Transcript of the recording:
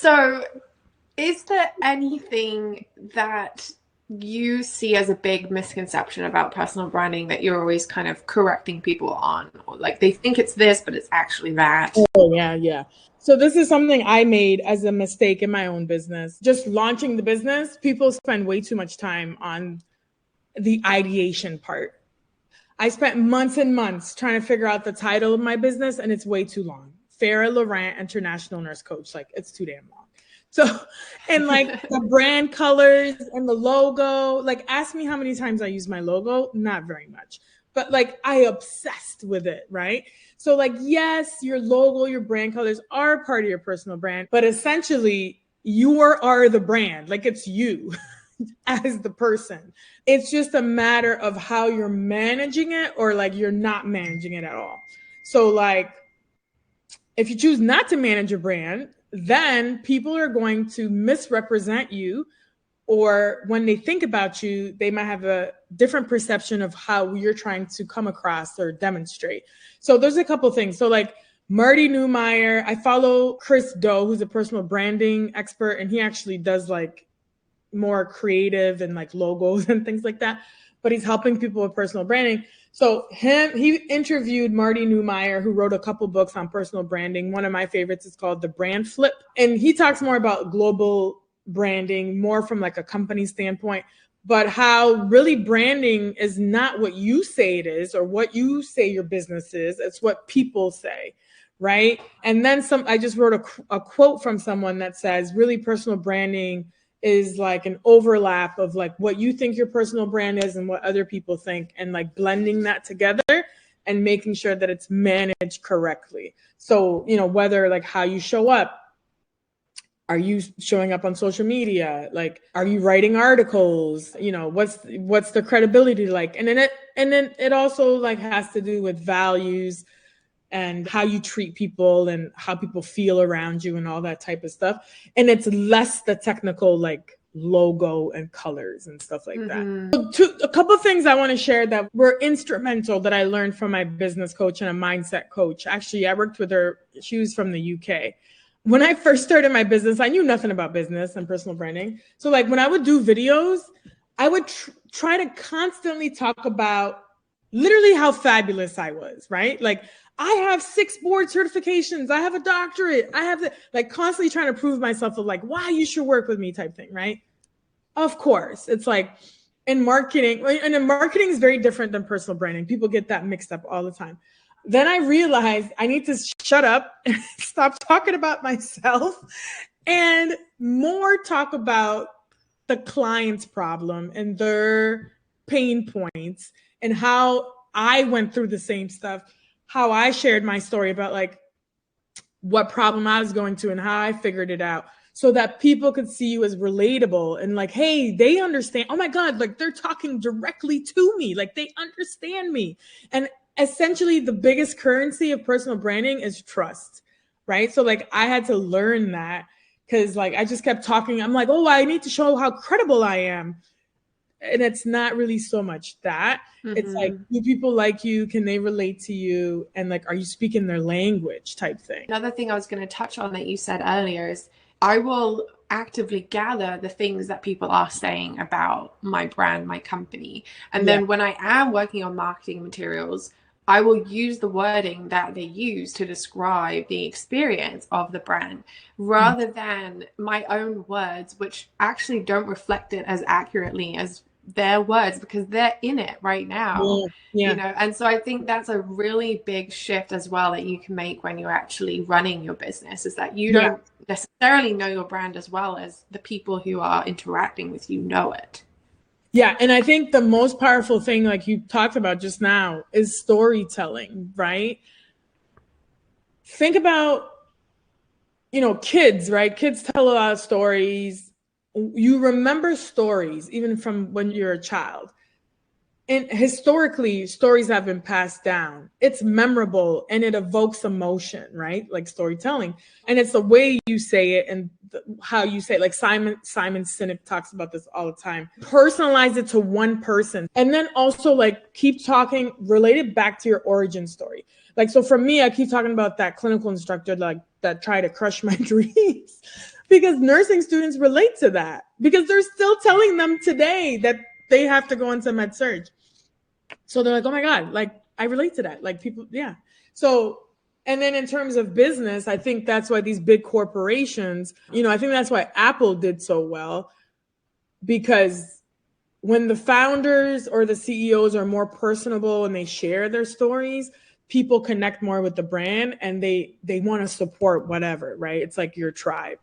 So is there anything that you see as a big misconception about personal branding that you're always kind of correcting people on? Or like they think it's this, but it's actually that? Oh, yeah. So this is something I made as a mistake in my own business. Just launching the business, people spend way too much time on the ideation part. I spent months and months trying to figure out the title of my business, and it's way too long. Farah Laurent, International Nurse Coach. Like, it's too damn long. So, and like the brand colors and the logo, like ask me how many times I use my logo. Not very much, but like I obsessed with it, right? So like, yes, your logo, your brand colors are part of your personal brand, but essentially you are the brand. Like it's you as the person. It's just a matter of how you're managing it or like you're not managing it at all. So like, if you choose not to manage your brand, then people are going to misrepresent you, or when they think about you, they might have a different perception of how you're trying to come across or demonstrate. So there's a couple things. So like Marty Neumeier, I follow Chris Do, who's a personal branding expert, and he actually does like more creative and like logos and things like that, but he's helping people with personal branding. So he interviewed Marty Neumeier, who wrote a couple books on personal branding. One of my favorites is called The Brand Flip. And he talks more about global branding, more from like a company standpoint, but how really branding is not what you say it is or what you say your business is. It's what people say, right? And then I just wrote a quote from someone that says, really personal branding is like an overlap of like what you think your personal brand is and what other people think, and like blending that together and making sure that it's managed correctly. So, you know, whether like how you show up, are you showing up on social media? Like, are you writing articles? You know, what's the credibility like? And then it also like has to do with values and how you treat people and how people feel around you and all that type of stuff. And it's less the technical like logo and colors and stuff like that. So a couple of things I want to share that were instrumental that I learned from my business coach and a mindset coach. Actually, I worked with her. She was from the UK. When I first started my business, I knew nothing about business and personal branding. So like when I would do videos, I would try to constantly talk about literally how fabulous I was, right? Like I have 6 board certifications. I have a doctorate. I have like constantly trying to prove myself of like why you should work with me type thing, right? Of course, it's like in marketing, and in marketing is very different than personal branding. People get that mixed up all the time. Then I realized I need to shut up and stop talking about myself and more talk about the client's problem and their pain points and how I went through the same stuff, how I shared my story about like what problem I was going through and how I figured it out, so that people could see you as relatable and like, hey, they understand. Oh my God, like they're talking directly to me. Like they understand me. And essentially the biggest currency of personal branding is trust, right? So like I had to learn that because like I just kept talking. I'm like, oh, I need to show how credible I am. And it's not really so much that. It's like, do people like you? Can they relate to you? And like, are you speaking their language type thing? Another thing I was going to touch on that you said earlier is I will actively gather the things that people are saying about my brand, my company. And then when I am working on marketing materials, I will use the wording that they use to describe the experience of the brand rather than my own words, which actually don't reflect it as accurately as their words because they're in it right now. You know, and so I think that's a really big shift as well that you can make when you're actually running your business, is that you don't necessarily know your brand as well as the people who are interacting with you know it. Yeah. And I think the most powerful thing, like you talked about just now, is storytelling, right? Think about, you know, kids, right? Kids tell a lot of stories. You remember stories even from when you're a child. And historically, stories have been passed down. It's memorable and it evokes emotion, right? Like storytelling. And it's the way you say it and how you say it. Like Simon Sinek talks about this all the time. Personalize it to one person. And then also like keep talking, relate it back to your origin story. Like, so for me, I keep talking about that clinical instructor like that tried to crush my dreams. because nursing students relate to that, because they're still telling them today that they have to go into med surg. So they're like, oh my God, like I relate to that. Like people, yeah. So, and then in terms of business, I think that's why these big corporations, I think that's why Apple did so well, because when the founders or the CEOs are more personable and they share their stories, people connect more with the brand and they want to support whatever, right? It's like your tribe.